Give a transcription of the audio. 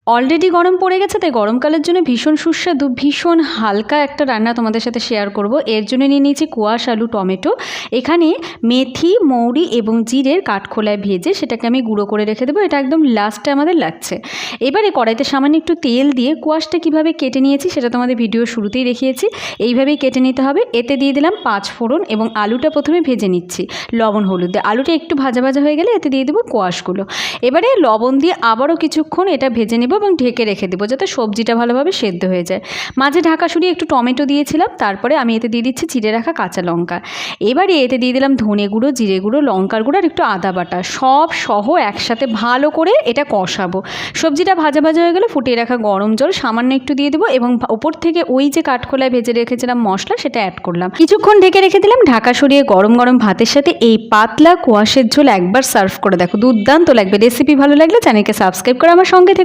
Already গরম পড়ে গেছে, তাই গরমকালের জন্য ভীষণ সুস্বাদু ভীষণ হালকা একটা রান্না তোমাদের সাথে শেয়ার করব। এর জন্য নিয়ে নিয়েছি কোয়াশ আলু টমেটো। এখানে মেথি মৌরি এবং জিরের কাঠখোলায় ভেজে সেটাকে আমি গুঁড়ো করে রেখে দেবো। এটা একদম লাস্টে আমাদের লাগছে। এবারে কড়াইতে সামান্য একটু তেল দিয়ে কোয়াশটা কীভাবে কেটে নিয়েছি সেটা তোমাদের ভিডিও শুরুতেই দেখিয়েছি। এইভাবেই কেটে নিতে হবে। এতে দিয়ে দিলাম 5 ফোড়ন এবং আলুটা প্রথমে ভেজে নিচ্ছি লবণ হলুদ দিয়ে। আলুটা একটু ভাজা ভাজা হয়ে গেলে এতে দিয়ে দেবো কোয়াশগুলো। এবারে লবণ দিয়ে আবারও কিছুক্ষণ এটা ভেজে নেব এবং ঢেকে রেখে দেবো যাতে সবজিটা ভালোভাবে সেদ্ধ হয়ে যায়। মাঝে ঢাকা সরিয়ে একটু টমেটো দিয়েছিলাম। তারপরে আমি এতে দিয়ে দিচ্ছি চিড়ে রাখা কাঁচা লঙ্কা। এবারে এতে দিয়ে দিলাম ধনে গুঁড়ো জিরে গুঁড়ো লঙ্কার গুঁড়ো আর একটু আদা বাটা, সব সহ একসাথে ভালো করে এটা কষাবো। সবজিটা ভাজা ভাজা হয়ে গেলে ফুটিয়ে রাখা গরম জল সামান্য একটু দিয়ে দেবো এবং ওপর থেকে ওই যে কাঠখোলায় ভেজে রেখেছিলাম মশলা সেটা অ্যাড করলাম। কিছুক্ষণ ঢেকে রেখে দিলাম। ঢাকা সরিয়ে গরম গরম ভাতের সাথে এই পাতলা কোয়াশের ঝোল একবার সার্ভ করে দেখো, দুর্দান্ত লাগবে। রেসিপি ভালো লাগলে চ্যানেলকে সাবস্ক্রাইব করে আমার সঙ্গে থেকো।